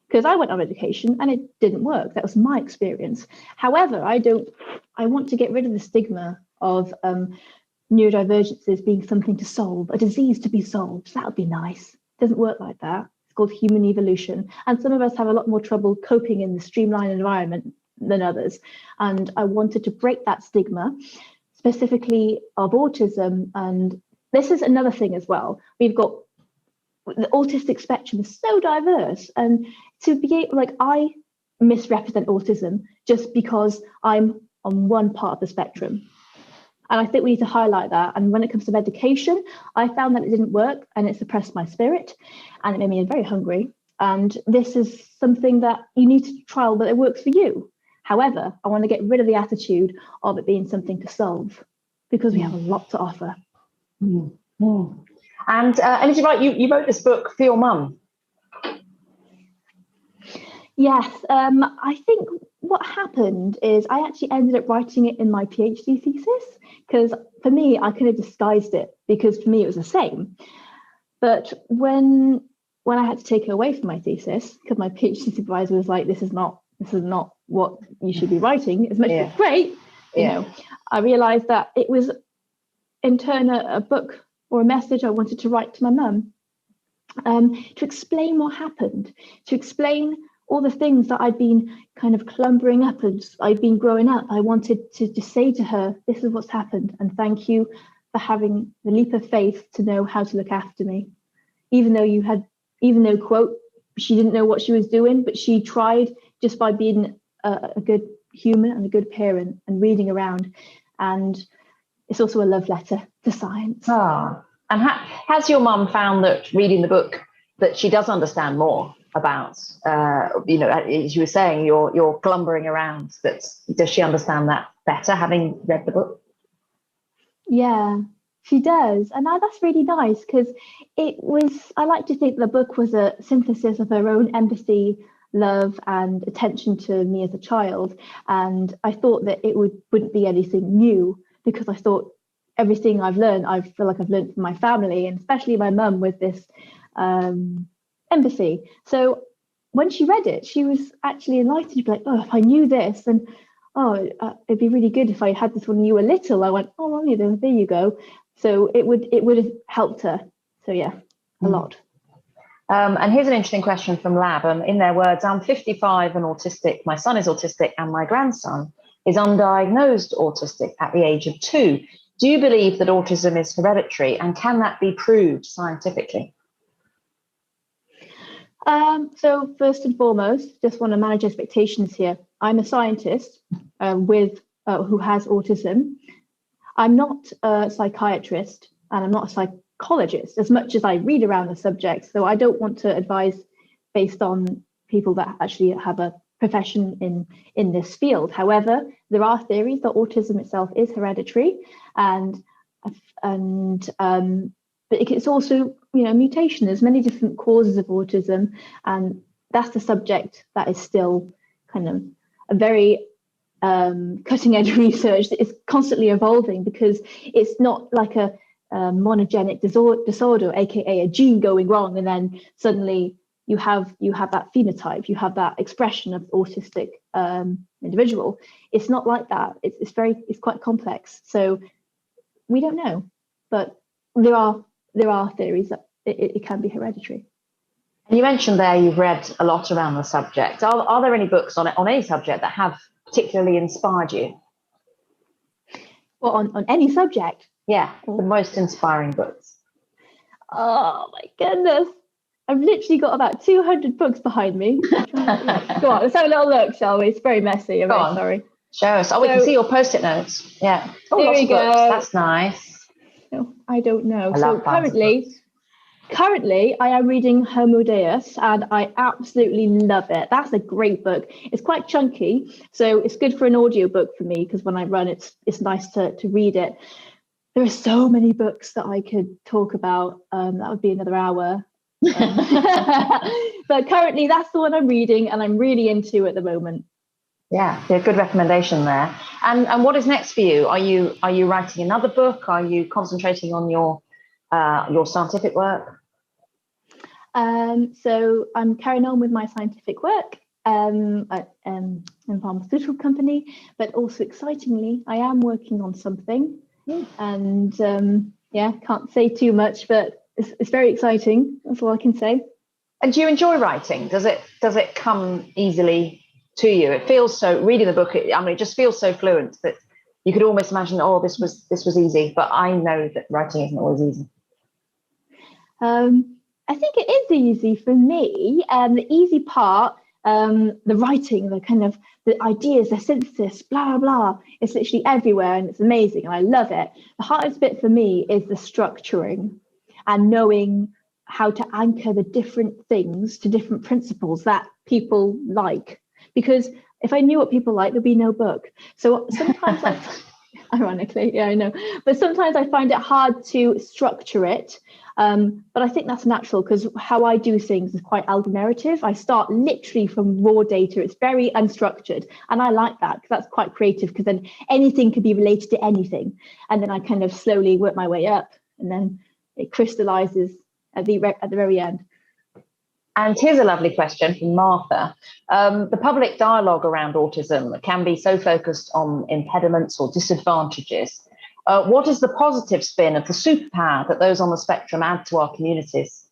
C: because I went on medication and it didn't work. That was my experience. However, I want to get rid of the stigma of neurodivergences being something to solve, a disease to be solved. That would be nice. It doesn't work like that. It's called human evolution. And some of us have a lot more trouble coping in the streamlined environment than others. And I wanted to break that stigma, specifically of autism. And this is another thing as well. We've got the autistic spectrum is so diverse, and to be like, I misrepresent autism just because I'm on one part of the spectrum. And I think we need to highlight that. And when it comes to medication, I found that it didn't work, and it suppressed my spirit, and it made me very hungry. And this is something that you need to trial that it works for you. However, I want to get rid of the attitude of it being something to solve, because we have a lot to offer.
B: And is it right, you wrote this book for your mum?
C: Yes, I think what happened is I actually ended up writing it in my PhD thesis, because for me, I could have disguised it, because for me it was the same. But when I had to take it away from my thesis, because my PhD supervisor was like, this is not what you should be writing, as much as it's great, you know, I realized that it was in turn a book or a message I wanted to write to my mum, to explain what happened, to explain all the things that I'd been kind of clumbering up as I'd been growing up. I wanted to say to her, this is what's happened, and thank you for having the leap of faith to know how to look after me. Even though, quote, she didn't know what she was doing, but she tried just by being a good human and a good parent and reading around. And it's also a love letter to science.
B: And has your mum found that reading the book, that she does understand more about, as you were saying, you're glumbering around, does she understand that better, having read the book?
C: Yeah, she does. And that's really nice, because I like to think the book was a synthesis of her own empathy, love and attention to me as a child. And I thought that it wouldn't be anything new, because I thought everything I've learned, I feel like I've learned from my family, and especially my mum, with this empathy. So when she read it, she was actually enlightened. She'd be like, oh, if I knew this, and it'd be really good if I had this when you were little. I went, oh, well, there you go. So it would have helped her. So yeah, a lot.
B: And here's an interesting question from Lab. In their words, I'm 55 and autistic. My son is autistic, and my grandson is undiagnosed autistic at the age of 2. Do you believe that autism is hereditary, and can that be proved scientifically?
C: So first and foremost, just want to manage expectations here. I'm a scientist who has autism. I'm not a psychiatrist, and I'm not a psychologist, as much as I read around the subject. So I don't want to advise based on people that actually have a profession in this field. However, there are theories that autism itself is hereditary, but it's also, mutation. There's many different causes of autism, and that's the subject that is still kind of a very cutting edge research that is constantly evolving, because it's not like a monogenic disorder, aka a gene going wrong, and then suddenly you have that phenotype, you have that expression of autistic individual. It's not like that. It's quite complex. So we don't know, but there are theories that it can be hereditary.
B: And you mentioned there you've read a lot around the subject. Are there any books on any subject that have particularly inspired you?
C: Well, on any subject?
B: Yeah, the most inspiring books.
C: Oh my goodness. I've literally got about 200 books behind me. Go on, let's have a little look, shall we? It's very messy. I'm very sorry.
B: Show us. We can see your post-it notes. Yeah. Oh,
C: there we go.
B: That's nice.
C: No, I don't know.
B: So
C: currently, I am reading Homo Deus, and I absolutely love it. That's a great book. It's quite chunky, so it's good for an audiobook for me, because when I run, it's nice to read it. There are so many books that I could talk about. That would be another hour. But currently, that's the one I'm reading, and I'm really into at the moment.
B: Yeah, good recommendation there. And what is next for you? Are you writing another book? Are you concentrating on your scientific work?
C: So I'm carrying on with my scientific work at a pharmaceutical company, but also excitingly, I am working on something. And can't say too much, but it's very exciting. That's all I can say.
B: And do you enjoy writing? Does it come easily to you? It feels so, reading the book, it just feels so fluent that you could almost imagine, oh, this was easy, but I know that writing isn't always easy.
C: I think it is easy for me. The easy part, the writing, the ideas, the synthesis, blah, blah, blah, it's literally everywhere and it's amazing and I love it. The hardest bit for me is the structuring and knowing how to anchor the different things to different principles that people like. Because if I knew what people like, there'd be no book. So sometimes ironically, yeah, I know, but sometimes I find it hard to structure it. But I think that's natural because how I do things is quite algo-narrative. I start literally from raw data. It's very unstructured. And I like that because that's quite creative because then anything could be related to anything. And then I kind of slowly work my way up and then it crystallizes at the very end.
B: And here's a lovely question from Martha. The public dialogue around autism can be so focused on impediments or disadvantages. What is the positive spin of the superpower that those on the spectrum add to our communities?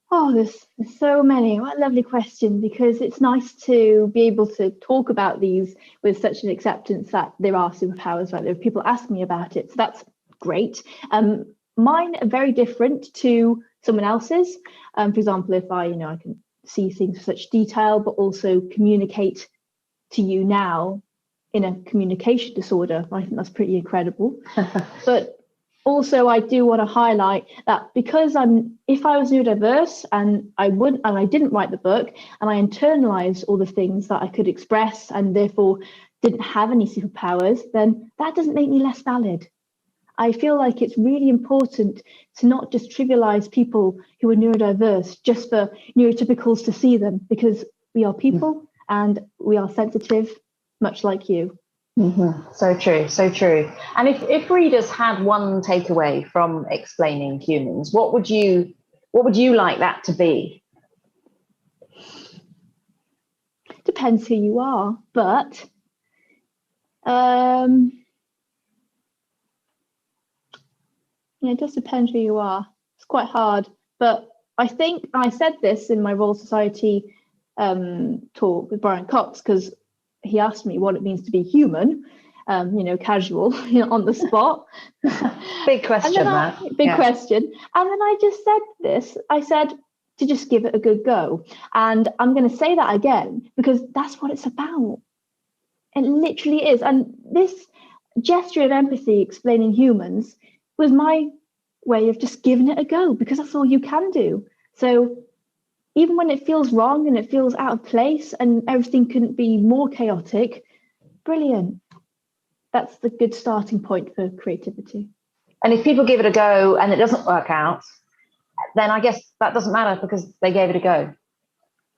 C: Oh, there's so many. What a lovely question, because it's nice to be able to talk about these with such an acceptance that there are superpowers, right? There are people asking me about it. So that's great. Mine are very different to someone else's. For example, if I can see things with such detail, but also communicate to you now in a communication disorder. I think that's pretty incredible. But also I do want to highlight that because if I was neurodiverse and I didn't write the book and I internalized all the things that I could express and therefore didn't have any superpowers, then that doesn't make me less valid. I feel like it's really important to not just trivialize people who are neurodiverse just for neurotypicals to see them, because we are people and we are sensitive, much like you.
B: Mm-hmm. So true, so true. And if readers had one takeaway from explaining humans, what would you like that to be?
C: Depends who you are, but it does depend who you are. It's quite hard, but I think I said this in my Royal Society talk with Brian Cox, because he asked me what it means to be human, casual, on the spot.
B: Big question,
C: Big question. And then I just said this. I said to just give it a good go. And I'm going to say that again, because that's what it's about. It literally is. And this gesture of empathy, explaining humans, was my way of just giving it a go, because that's all you can do. So even when it feels wrong and it feels out of place and everything couldn't be more chaotic, brilliant. That's the good starting point for creativity.
B: And if people give it a go and it doesn't work out, then I guess that doesn't matter because they gave it a go.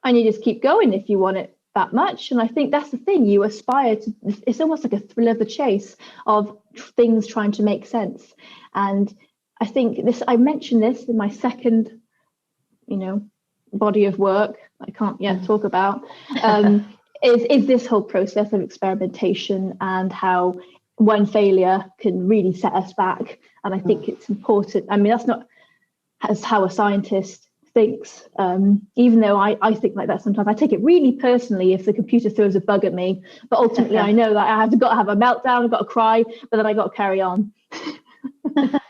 C: And you just keep going if you want it that much. And I think that's the thing, you aspire to, it's almost like a thrill of the chase of things trying to make sense. And I think I mentioned this in my second, body of work I can't yet talk about, is this whole process of experimentation and how one failure can really set us back. And I think it's important. I mean, that's not how a scientist thinks, even though I think like that sometimes. I take it really personally if the computer throws a bug at me, but ultimately I know that I have got to have a meltdown, I've got to cry, but then I got to carry on.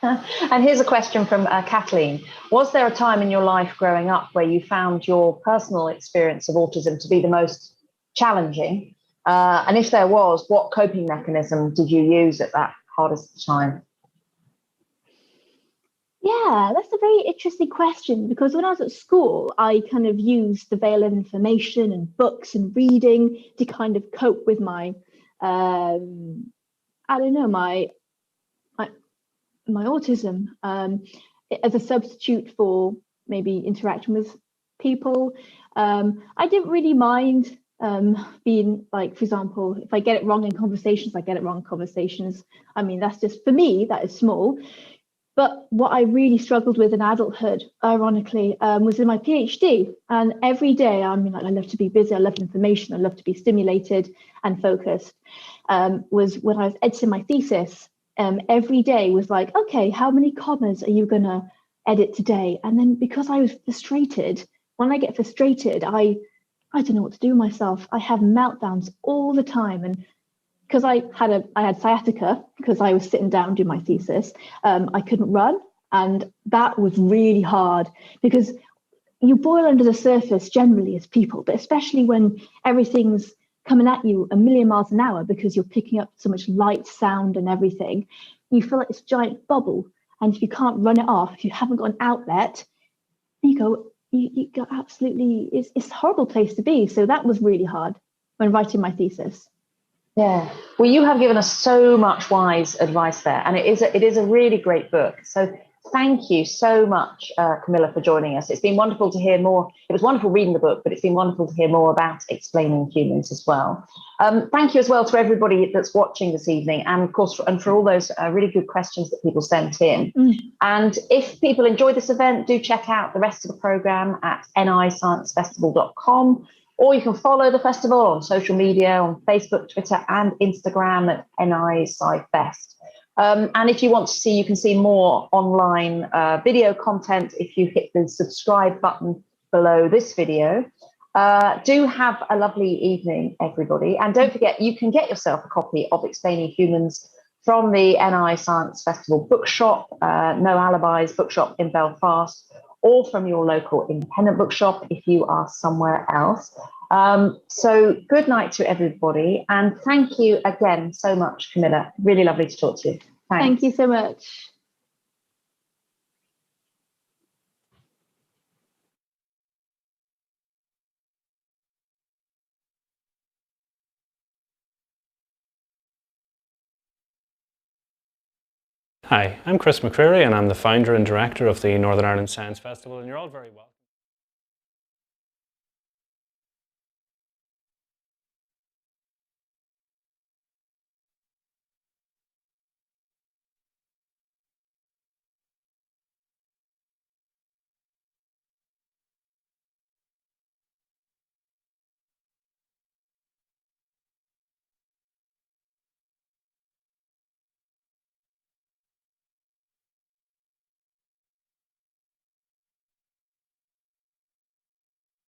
B: And here's a question from Kathleen. Was there a time in your life growing up where you found your personal experience of autism to be the most challenging? And if there was, what coping mechanism did you use at that hardest time?
C: Yeah, that's a very interesting question, because when I was at school, I kind of used the veil of information and books and reading to kind of cope with my, my autism, as a substitute for maybe interacting with people. I didn't really mind being, like, for example, if I get it wrong in conversations, I get it wrong in conversations. I mean, that's just, for me, that is small. But what I really struggled with in adulthood, ironically, was in my PhD. And every day, I love to be busy, I love information, I love to be stimulated and focused, was when I was editing my thesis. Every day was like, okay, how many commas are you going to edit today? And then because I was frustrated, when I get frustrated, I I don't know what to do with myself. I have meltdowns all the time. And because I had sciatica because I was sitting down doing my thesis, I couldn't run. And that was really hard because you boil under the surface generally as people, but especially when everything's coming at you a million miles an hour because you're picking up so much light, sound and everything, you feel like this giant bubble. And if you can't run it off, if you haven't got an outlet, you go absolutely, it's a horrible place to be. So that was really hard when writing my thesis.
B: Yeah, well, you have given us so much wise advice there, and it is a really great book. So thank you so much, Camilla, for joining us. It's been wonderful to hear more. It was wonderful reading the book, but it's been wonderful to hear more about explaining humans as well. Thank you as well to everybody that's watching this evening, and of course, and for all those really good questions that people sent in. And if people enjoy this event, do check out the rest of the programme at nisciencefestival.com. Or you can follow the festival on social media, on Facebook, Twitter, and Instagram at NISciFest. And if you want to see, you can see more online video content if you hit the subscribe button below this video. Do have a lovely evening, everybody. And don't forget, you can get yourself a copy of Explaining Humans from the NI Science Festival bookshop, No Alibis bookshop in Belfast, or from your local independent bookshop if you are somewhere else. So good night to everybody. And thank you again so much, Camilla. Really lovely to talk to you. Thanks.
C: Thank you so much.
A: Hi, I'm Chris McCreary and I'm the founder and director of the Northern Ireland Science Festival, and you're all very welcome.